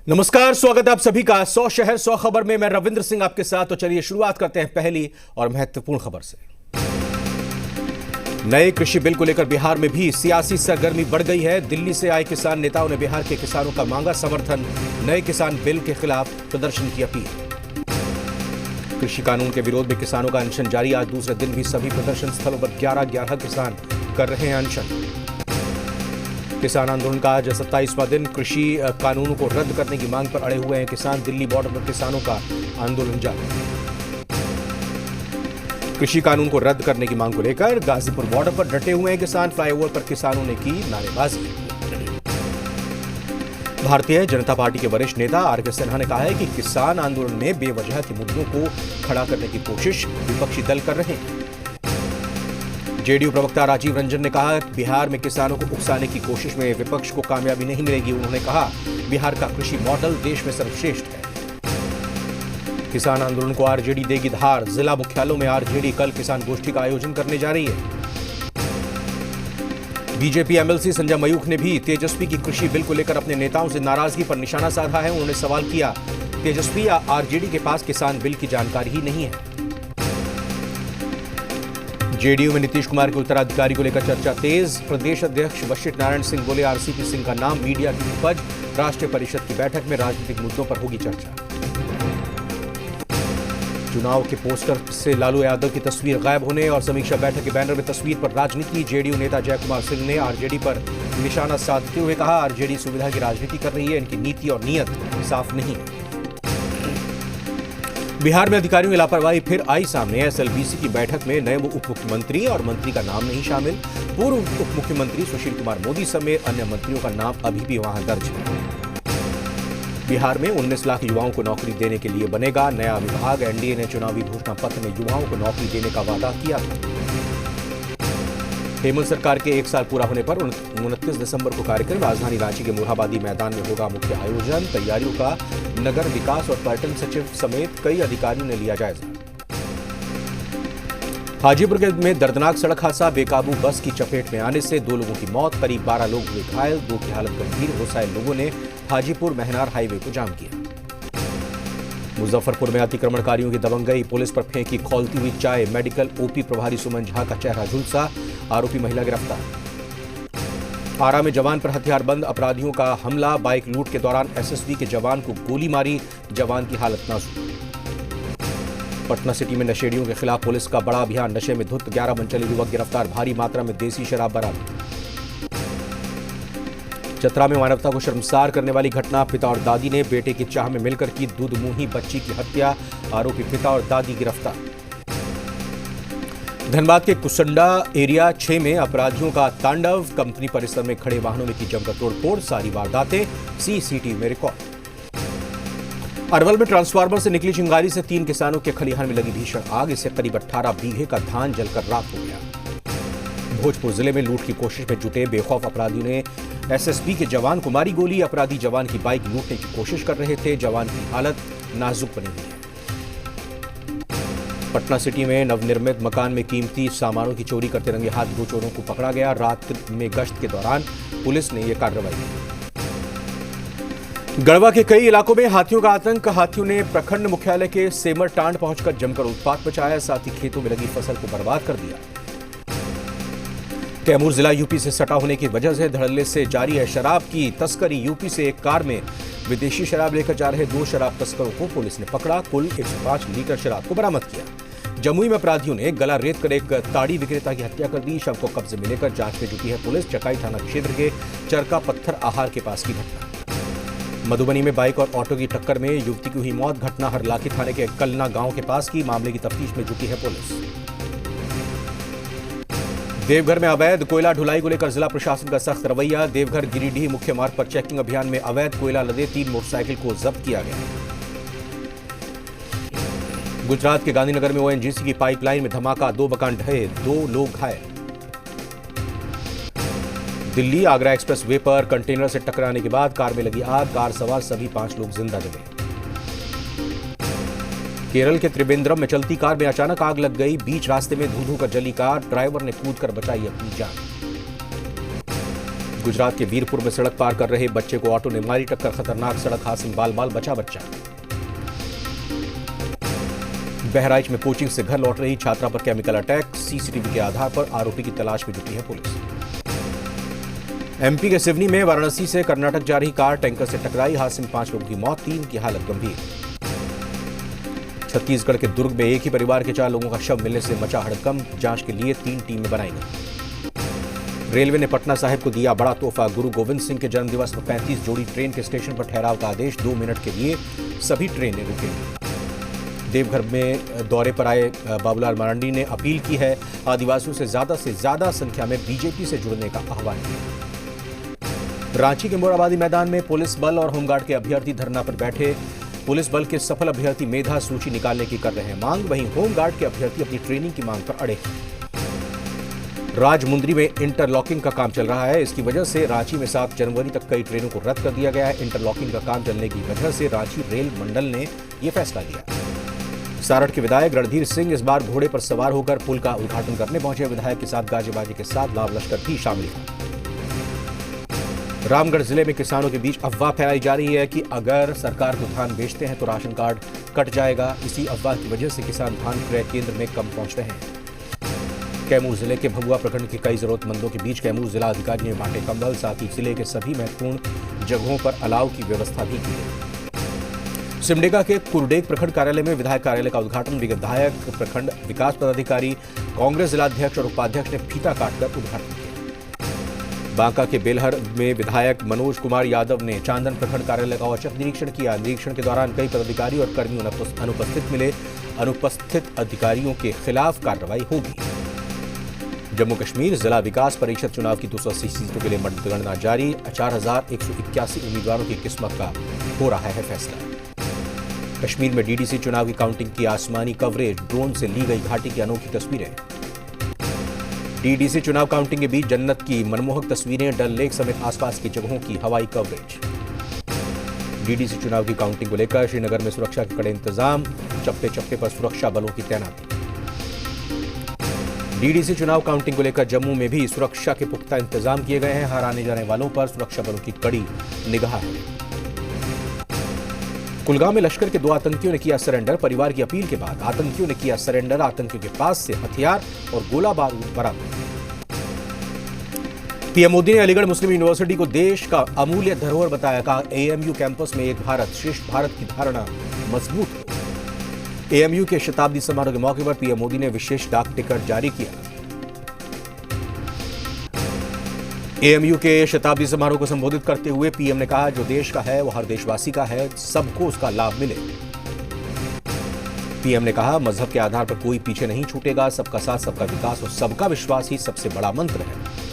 नमस्कार, स्वागत है आप सभी का 100 शहर 100 खबर में। मैं रविंद्र सिंह आपके साथ। तो चलिए शुरुआत करते हैं पहली और महत्वपूर्ण खबर से। नए कृषि बिल को लेकर बिहार में भी सियासी सरगर्मी बढ़ गई है। दिल्ली से आए किसान नेताओं ने बिहार के किसानों का मांगा समर्थन। नए किसान बिल के खिलाफ प्रदर्शन की अपील। कृषि कानून के विरोध में किसानों का अनशन जारी। आज दूसरे दिन भी सभी प्रदर्शन स्थलों पर 11 किसान कर रहे हैं अनशन। किसान आंदोलन का आज 27वां दिन। कृषि कानूनों को रद्द करने की मांग पर अड़े हुए हैं किसान। दिल्ली बॉर्डर पर किसानों का आंदोलन जारी। कृषि कानून को रद्द करने की मांग को लेकर गाजीपुर बॉर्डर पर डटे हुए हैं किसान। फ्लाईओवर पर किसानों ने की नारेबाजी। भारतीय जनता पार्टी के वरिष्ठ नेता आर.के. सिन्हा ने कहा है कि किसान आंदोलन में बेवजह के मुद्दों को खड़ा करने की कोशिश विपक्षी दल कर रहे हैं। जेडीयू प्रवक्ता राजीव रंजन ने कहा बिहार में किसानों को उकसाने की कोशिश में विपक्ष को कामयाबी नहीं मिलेगी। उन्होंने कहा बिहार का कृषि मॉडल देश में सर्वश्रेष्ठ है। किसान आंदोलन को आरजेडी देगी धार। जिला मुख्यालयों में आरजेडी कल किसान गोष्ठी का आयोजन करने जा रही है। बीजेपी एमएलसी संजय मयूख ने भी तेजस्वी की कृषि बिल को लेकर अपने नेताओं से नाराजगी पर निशाना साधा है। उन्होंने सवाल किया तेजस्वी या आरजेडी के पास किसान बिल की जानकारी ही नहीं है। जेडीयू में नीतीश कुमार के उत्तराधिकारी को लेकर चर्चा तेज। प्रदेश अध्यक्ष वशिष्ठ नारायण सिंह बोले आरसीपी सिंह का नाम मीडिया की उपज। राष्ट्रीय परिषद की बैठक में राजनीतिक मुद्दों पर होगी चर्चा। चुनाव के पोस्टर से लालू यादव की तस्वीर गायब होने और समीक्षा बैठक के बैनर में तस्वीर पर राजनीति। जेडीयू नेता जय कुमार सिंह ने आरजेडी पर निशाना साधते हुए कहा आरजेडी सुविधा की राजनीति कर रही है। इनकी नीति और नीयत साफ नहीं है। बिहार में अधिकारियों की लापरवाही फिर आई सामने। एसएलबीसी की बैठक में नए उप मुख्यमंत्री और मंत्री का नाम नहीं शामिल। पूर्व उप मुख्यमंत्री सुशील कुमार मोदी समेत अन्य मंत्रियों का नाम अभी भी वहां दर्ज है। बिहार में 19 लाख युवाओं को नौकरी देने के लिए बनेगा नया विभाग। एनडीए ने चुनावी घोषणा पत्र में युवाओं को नौकरी देने का वादा किया था। हेमंत सरकार के 1 साल पूरा होने पर 29 दिसंबर को कार्यक्रम राजधानी रांची के मोरहाबादी मैदान में होगा मुख्य आयोजन। तैयारियों का नगर विकास और पर्यटन सचिव समेत कई अधिकारियों ने लिया जायजा। हाजीपुर में दर्दनाक सड़क हादसा। बेकाबू बस की चपेट में आने से 2 लोगों की मौत। करीब 12 लोग हुए घायल। 2 की हालत गंभीर। घुसाए लोगों ने हाजीपुर महनार हाईवे को जाम किया। मुजफ्फरपुर में अतिक्रमणकारियों की दबंगई। पुलिस पर फेंकी खौलती हुई चाय। मेडिकल ओपी प्रभारी सुमन झा का चेहरा झुलसा। आरोपी महिला गिरफ्तार। आरा में जवान पर हथियारबंद अपराधियों का हमला। बाइक लूट के दौरान एसएसबी के जवान को गोली मारी। जवान की हालत नाजुक। पटना सिटी में नशेड़ियों के खिलाफ पुलिस का बड़ा अभियान। नशे में धुत 11 मनचले युवक गिरफ्तार। भारी मात्रा में देसी शराब बरामद। चतरा में मानवता को शर्मसार करने वाली घटना। पिता और दादी ने बेटे की चाह में मिलकर की दूधमुंही बच्ची की हत्या। आरोपी पिता और दादी गिरफ्तार। धनबाद के कुसंडा एरिया 6 में अपराधियों का तांडव। कंपनी परिसर में खड़े वाहनों में की जमकर तोड़फोड़। सारी वारदातें सीसीटीवी में रिकॉर्ड। अरवल में ट्रांसफार्मर से निकली चिंगारी से 3 किसानों के खलिहान में लगी भीषण आग। इससे करीब 18 बीघे का धान जलकर राख हो गया। भोजपुर जिले में लूट की कोशिश में जुटे बेखौफ अपराधियों ने एसएसबी के जवान को मारी गोली। अपराधी जवान की बाइक लूटने की कोशिश कर रहे थे। जवान की हालत नाजुक बनी हुई है। पटना सिटी में नवनिर्मित मकान में कीमती सामानों की चोरी करते रंगे हाथ 2 चोरों को पकड़ा गया। रात में गश्त के दौरान पुलिस ने यह कार्रवाई की। गढ़वा के कई इलाकों में हाथियों का आतंक। हाथियों ने प्रखंड मुख्यालय के सेमर टांड पहुंचकर जमकर उत्पात मचाया। साथ ही खेतों में लगी फसल को बर्बाद कर दिया। कैमूर जिला यूपी से सटा होने की वजह से धड़ल्ले से जारी है शराब की तस्करी। यूपी से एक कार में विदेशी शराब लेकर जा रहे 2 शराब तस्करों को पुलिस ने पकड़ा। कुल 105 लीटर शराब को बरामद किया। जमुई में अपराधियों ने गला रेत कर एक ताड़ी विक्रेता की हत्या कर दी। शव को कब्जे में लेकर जांच में जुटी है पुलिस। चकाई थाना क्षेत्र के चरका पत्थर आहार के पास की घटना। मधुबनी में बाइक और ऑटो की टक्कर में युवती की हुई मौत। घटना हरलाखी थाने के कलना गांव के पास की। मामले की तफ्तीश में जुटी है पुलिस। देवघर में अवैध कोयला ढुलाई को लेकर जिला प्रशासन का सख्त रवैया। देवघर गिरिडीह मुख्य मार्ग पर चेकिंग अभियान में अवैध कोयला लदे 3 मोटरसाइकिल को जब्त किया गया। गुजरात के गांधीनगर में ओएनजीसी की पाइपलाइन में धमाका। 2 मकान ढहे, 2 लोग घायल। दिल्ली आगरा एक्सप्रेस वे पर कंटेनर से टकराने के बाद कार में लगी आग। कार सवार सभी 5 लोग जिंदा जले। केरल के त्रिवेंद्रम में चलती कार में अचानक आग लग गई। बीच रास्ते में धू-धू कर जली कार। ड्राइवर ने कूदकर बचाई अपनी जान। गुजरात के वीरपुर में सड़क पार कर रहे बच्चे को ऑटो ने मारी टक्कर, खतरनाक सड़क हादसे में बाल बाल बचा बच्चा। बहराइच में कोचिंग से घर लौट रही छात्रा पर केमिकल अटैक, सीसीटीवी के आधार पर आरोपी की तलाश में जुटी है पुलिस। एमपी के सिवनी में वाराणसी से कर्नाटक जा रही कार टैंकर से टकराई, हादसे में 5 लोगों की मौत, 3 की हालत गंभीर। छत्तीसगढ़ के दुर्ग में एक ही परिवार के 4 लोगों का शव मिलने से मचा हड़कंप, जांच के लिए 3 टीमें बनाई गई। रेलवे ने पटना साहिब को दिया बड़ा तोहफा, गुरु गोविंद सिंह के जन्मदिवस पर 35 जोड़ी ट्रेन के स्टेशन पर ठहराव का आदेश, 2 मिनट के लिए सभी ट्रेनें रुकेंगी। देवघर में दौरे पर आए बाबूलाल मरांडी ने अपील की है, आदिवासियों से ज्यादा संख्या में बीजेपी से जुड़ने का आह्वान किया। रांची के मोराबादी मैदान में पुलिस बल और होमगार्ड के अभ्यर्थी धरना पर बैठे, पुलिस बल के सफल अभ्यर्थी मेधा सूची निकालने की कर रहे हैं मांग, वहीं होमगार्ड के अभ्यर्थी अपनी ट्रेनिंग की मांग पर अड़े। राजमुंदरी में इंटरलॉकिंग का काम चल रहा है, इसकी वजह से रांची में 7 जनवरी तक कई ट्रेनों को रद्द कर दिया गया है। इंटरलॉकिंग का काम चलने की वजह से रांची रेल मंडल ने यह फैसला लिया। सारठ के विधायक रणधीर सिंह इस बार घोड़े पर सवार होकर पुल का उद्घाटन करने पहुंचे, विधायक के साथ गाजेबाजी के साथ लाव लश्कर भी शामिल था। रामगढ़ जिले में किसानों के बीच अफवाह फैलाई जा रही है कि अगर सरकार को धान बेचते हैं तो राशन कार्ड कट जाएगा। इसी अफवाह की वजह से किसान धान क्रय केंद्र में कम पहुंच रहे हैं। कैमूर जिले के भभुआ प्रखंड के कई जरूरतमंदों के बीच कैमूर जिला अधिकारी ने बांटे कंबल, साथ ही जिले के सभी महत्वपूर्ण जगहों पर अलाव की व्यवस्था भी की है। सिमडेगा के कुरडेग प्रखंड कार्यालय में विधायक कार्यालय का उद्घाटन, विधायक प्रखंड विकास पदाधिकारी, कांग्रेस जिलाध्यक्ष और उपाध्यक्ष ने फीता काटकर उद्घाटन किया। बांका के बेलहर में विधायक मनोज कुमार यादव ने चांदन प्रखंड कार्यालय का औचक निरीक्षण किया। निरीक्षण के दौरान कई पदाधिकारी और कर्मी अनुपस्थित मिले, अनुपस्थित अधिकारियों के खिलाफ कार्रवाई होगी। जम्मू कश्मीर जिला विकास परिषद चुनाव की 280 सीटों के लिए मतगणना जारी, 4181 उम्मीदवारों की किस्मत का हो रहा है फैसला। कश्मीर में डीडीसी चुनाव की काउंटिंग की आसमानी कवरेज, ड्रोन से ली गई घाटी की अनोखी तस्वीरें। डीडीसी चुनाव काउंटिंग के बीच जन्नत की मनमोहक तस्वीरें, डल लेक समेत आसपास की जगहों की हवाई कवरेज। डीडीसी चुनाव की काउंटिंग को लेकर श्रीनगर में सुरक्षा के कड़े इंतजाम, चप्पे चप्पे पर सुरक्षा बलों की तैनाती। डीडीसी चुनाव काउंटिंग को लेकर जम्मू में भी सुरक्षा के पुख्ता इंतजाम किए गए हैं। हर आने जाने वालों पर सुरक्षा बलों की कड़ी निगाह है। कुलगांव में लश्कर के 2 आतंकियों ने किया सरेंडर, परिवार की अपील के बाद आतंकियों ने किया सरेंडर। आतंकियों के पास से हथियार और गोला बारूद बरामद। पीएम मोदी ने अलीगढ़ मुस्लिम यूनिवर्सिटी को देश का अमूल्य धरोहर बताया, कहा एएमयू कैंपस में एक भारत श्रेष्ठ भारत की धारणा मजबूत हो। एएमयू के शताब्दी समारोह के मौके पर पीएम मोदी ने विशेष डाक टिकट जारी किया। एएमयू के शताब्दी समारोह को संबोधित करते हुए पीएम ने कहा, जो देश का है वो हर देशवासी का है, सबको उसका लाभ मिले। पीएम ने कहा, मजहब के आधार पर कोई पीछे नहीं छूटेगा, सबका साथ सबका विकास और सबका विश्वास ही सबसे बड़ा मंत्र है।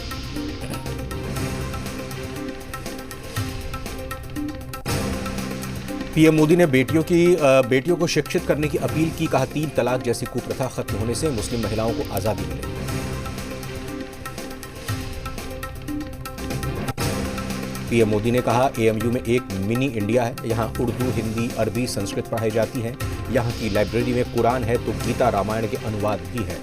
पीएम मोदी ने बेटियों को शिक्षित करने की अपील की, कहा 3 तलाक जैसी कुप्रथा खत्म होने से मुस्लिम महिलाओं को आजादी मिले। पीएम मोदी ने कहा, एएमयू में एक मिनी इंडिया है, यहाँ उर्दू, हिंदी, अरबी, संस्कृत पढ़ाई जाती हैं। यहाँ की लाइब्रेरी में कुरान है तो गीता रामायण के अनुवाद भी है।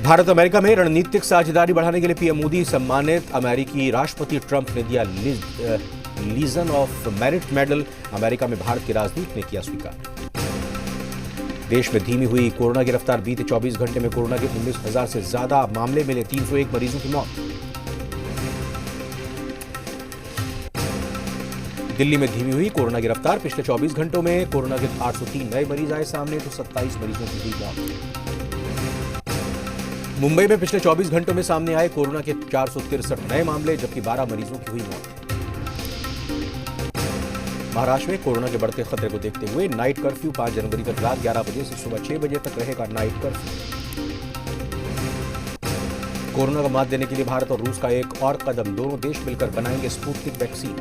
भारत अमेरिका में रणनीतिक साझेदारी बढ़ाने के लिए पीएम मोदी सम्मानित, अमेरिकी राष्ट्रपति ट्रंप ने दिया Legion of Merit medal, America में भारत के राजदूत ने किया स्वीकार। देश में धीमी हुई कोरोना की रफ्तार, बीते 24 घंटे में कोरोना के 19,000 से ज्यादा मामले मिले, 301 मरीजों की मौत। दिल्ली में धीमी हुई कोरोना की रफ्तार, पिछले 24 घंटों में कोरोना के 803 नए मरीज आए सामने, तो 27 मरीजों की हुई मौत। मुंबई में पिछले 24 घंटों में सामने आए कोरोना के 463 नए मामले, जबकि 12 मरीजों की हुई मौत। महाराष्ट्र में कोरोना के बढ़ते खतरे को देखते हुए नाइट कर्फ्यू 5 जनवरी तक रात 11 बजे से सुबह 6 बजे तक रहेगा नाइट कर्फ्यू। कोरोना को मात देने के लिए भारत और रूस का एक और कदम, दोनों देश मिलकर बनाएंगे स्पुतनिक वैक्सीन।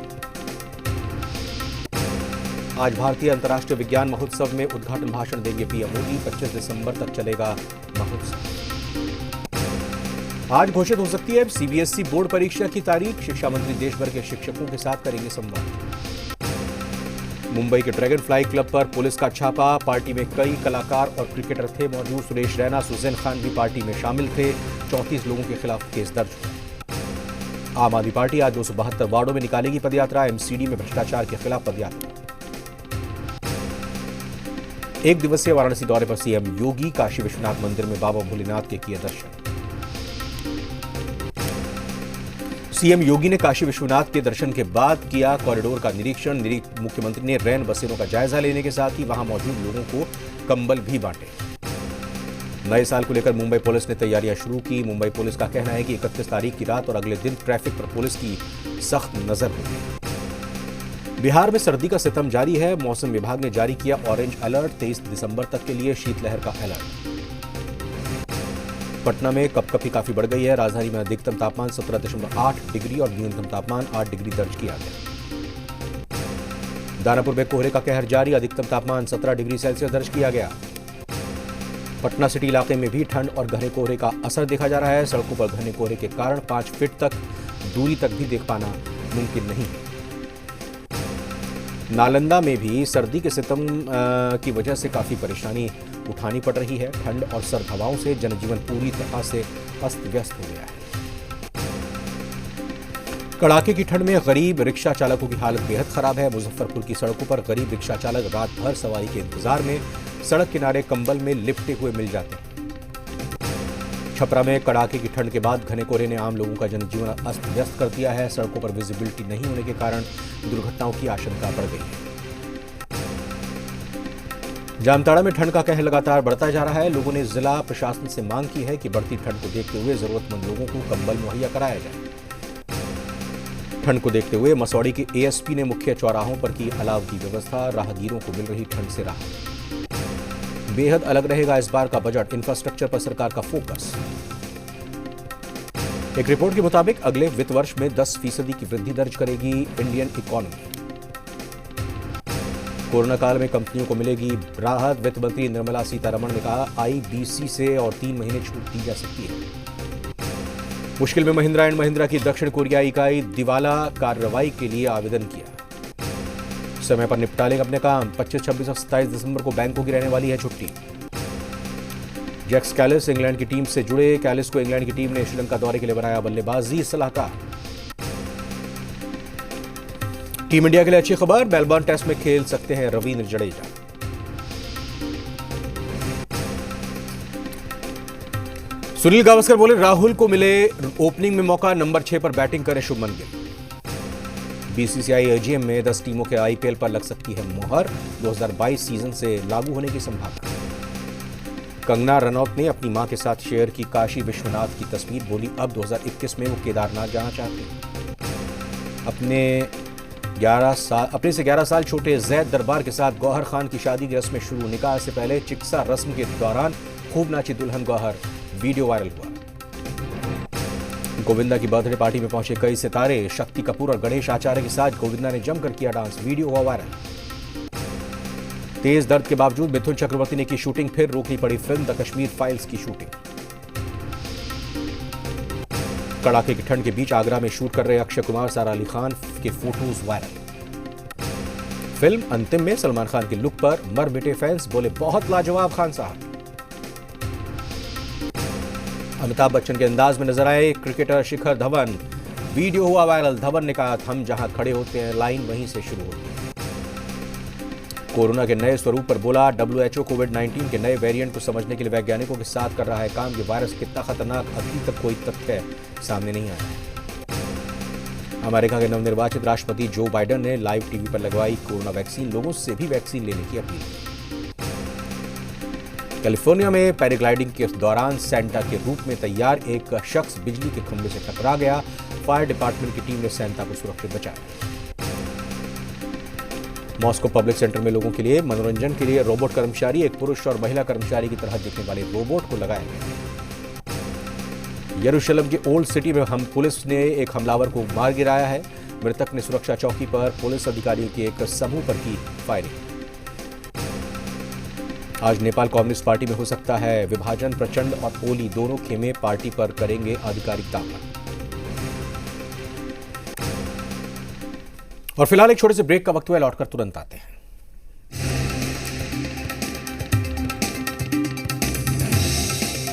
आज भारतीय अंतर्राष्ट्रीय विज्ञान महोत्सव में उद्घाटन भाषण देंगे पीएम मोदी, 25 दिसंबर तक चलेगा महोत्सव। आज घोषित हो सकती है सीबीएसई बोर्ड परीक्षा की तारीख, शिक्षा मंत्री देश भर के शिक्षकों के साथ करेंगे संवाद। मुंबई के ड्रैगन फ्लाई क्लब पर पुलिस का छापा। पार्टी में कई कलाकार और क्रिकेटर थे मौजूद। सुरेश रैना, सुजैन खान भी पार्टी में शामिल थे। 34 लोगों के खिलाफ केस दर्ज हुआ। आम आदमी पार्टी आज 272 वार्डों में निकालेगी पदयात्रा। एमसीडी में भ्रष्टाचार के खिलाफ पदयात्रा। एक दिवसीय वाराणसी दौरे पर सीएम योगी। काशी विश्वनाथ मंदिर में बाबा भोलेनाथ के किए दर्शन। सीएम योगी ने काशी विश्वनाथ के दर्शन के बाद किया कॉरिडोर का निरीक्षण। मुख्यमंत्री ने रैन बसेरों का जायजा लेने के साथ ही वहां मौजूद लोगों को कंबल भी बांटे। नए साल को लेकर मुंबई पुलिस ने तैयारियां शुरू की। मुंबई पुलिस का कहना है कि 31 तारीख की रात और अगले दिन ट्रैफिक पर पुलिस की सख्त नजर होगी। बिहार में सर्दी का सितम जारी है। मौसम विभाग ने जारी किया ऑरेंज अलर्ट। 23 दिसंबर तक के लिए शीतलहर का अलर्ट। पटना में कपकपी काफी बढ़ गई है। राजधानी में अधिकतम तापमान 17.8 डिग्री और न्यूनतम तापमान 8 डिग्री दर्ज किया गया। दानापुर में कोहरे का कहर जारी। अधिकतम तापमान 17 डिग्री सेल्सियस दर्ज किया गया। पटना सिटी इलाके में भी ठंड और घने कोहरे का असर देखा जा रहा है। सड़कों पर घने कोहरे के कारण 5 फीट तक दूरी तक भी देख पाना मुमकिन नहीं है। नालंदा में भी सर्दी के सितम की वजह से काफी परेशानी उठानी पड़ रही है। ठंड और सर्द हवाओं से जनजीवन पूरी तरह से अस्त व्यस्त हो गया है। कड़ाके की ठंड में गरीब रिक्शा चालकों की हालत बेहद खराब है। मुजफ्फरपुर की सड़कों पर गरीब रिक्शा चालक रात भर सवारी के इंतजार में सड़क किनारे कंबल में लिपटे हुए मिल जाते हैं। छपरा में कड़ाके की ठंड के बाद घने कोहरे ने आम लोगों का जनजीवन अस्त व्यस्त कर दिया है। सड़कों पर विजिबिलिटी नहीं होने के कारण दुर्घटनाओं की आशंका बढ़ गई है। जामताड़ा में ठंड का कहर लगातार बढ़ता जा रहा है। लोगों ने जिला प्रशासन से मांग की है कि बढ़ती ठंड को देखते हुए जरूरतमंद लोगों को कंबल मुहैया कराया जाए। ठंड को देखते हुए मसौड़ी के एएसपी ने मुख्य चौराहों पर की अलाव की व्यवस्था। राहगीरों को मिल रही ठंड से राहत। बेहद अलग रहेगा इस बार का बजट। इंफ्रास्ट्रक्चर पर सरकार का फोकस। एक रिपोर्ट के मुताबिक अगले वित्त वर्ष में 10% की वृद्धि दर्ज करेगी इंडियन इकोनॉमी। कोरोना काल में कंपनियों को मिलेगी राहत। वित्त मंत्री निर्मला सीतारमण ने कहा आईबीसी से और 3 महीने छूट दी जा सकती है। मुश्किल में महिंद्रा एंड महिंद्रा की दक्षिण कोरियाई इकाई दिवाला कार्रवाई के लिए आवेदन किया। समय पर निपटा लेगा अपने काम। 25, 26 और 27 दिसंबर को बैंकों की रहने वाली है छुट्टी। जैक्स कैलिस इंग्लैंड की टीम से जुड़े। कैलिस को इंग्लैंड की टीम ने श्रीलंका दौरे के लिए बनाया बल्लेबाजी सलाहकार। टीम इंडिया के लिए अच्छी खबर। मेलबर्न टेस्ट में खेल सकते हैं रवींद्र जडेजा। सुनील गावस्कर बोले राहुल को मिले ओपनिंग में मौका। नंबर 6 पर बैटिंग करे शुभमन गिल। बीसीसीआई एजीएम में 10 टीमों के आईपीएल पर लग सकती है मुहर। 2022 सीजन से लागू होने की संभावना। कंगना रनौत ने अपनी मां के साथ शेयर की काशी विश्वनाथ की तस्वीर। बोली अब 2021 में वो केदारनाथ जाना चाहती है। अपने से 11 साल छोटे जैद दरबार के साथ गौहर खान की शादी की रस्में शुरू। निकाह से पहले चिकित्सा रस्म के दौरान खूब नाची दुल्हन गौहर। वीडियो वायरल हुआ। गोविंदा की बर्थडे पार्टी में पहुंचे कई सितारे। शक्ति कपूर और गणेश आचार्य के साथ गोविंदा ने जमकर किया डांस। वीडियो हुआ वायरल। तेज दर्द के बावजूद मिथुन चक्रवर्ती ने की शूटिंग। फिर रोकनी पड़ी फिल्म द कश्मीर फाइल्स की शूटिंग। कड़ाके की ठंड के बीच आगरा में शूट कर रहे अक्षय कुमार, सारा अली खान के फोटोज वायरल। फिल्म अंतिम में सलमान खान के लुक पर मर मिटे फैंस। बोले बहुत लाजवाब खान साहब। अमिताभ बच्चन के अंदाज में नजर आए क्रिकेटर शिखर धवन। वीडियो हुआ वायरल। धवन ने कहा हम जहां खड़े होते हैं लाइन वहीं से शुरू होती है। कोरोना के नए स्वरूप पर बोला WHO कोविड-19 के नए वेरिएंट को समझने के लिए वैज्ञानिकों के साथ कर रहा है काम। ये वायरस कितना खतरनाक अभी तक कोई तथ्य सामने नहीं आया है। अमेरिका के नवनिर्वाचित राष्ट्रपति जो बाइडेन ने लाइव टीवी पर लगवाई कोरोना वैक्सीन। लोगों से भी वैक्सीन लेने की अपील की। कैलिफोर्निया में पैराग्लाइडिंग के दौरान सेंटा के रूप में तैयार एक शख्स बिजली के खंभे से टकरा गया। फायर डिपार्टमेंट की टीम ने सेंटा को सुरक्षित बचाया। मॉस्को पब्लिक सेंटर में लोगों के लिए मनोरंजन के लिए रोबोट कर्मचारी। एक पुरुष और महिला कर्मचारी की तरह दिखने वाले रोबोट को लगाया गया। यरूशलेम के ओल्ड सिटी में पुलिस ने एक हमलावर को मार गिराया है। मृतक ने सुरक्षा चौकी पर पुलिस अधिकारियों के एक समूह पर की फायरिंग। आज नेपाल कम्युनिस्ट पार्टी में हो सकता है विभाजन। प्रचंड और ओली दोनों खेमे पार्टी पर करेंगे आधिकारिक दावा। और फिलहाल एक छोटे से ब्रेक का वक्त हुआ। लौटकर तुरंत आते हैं।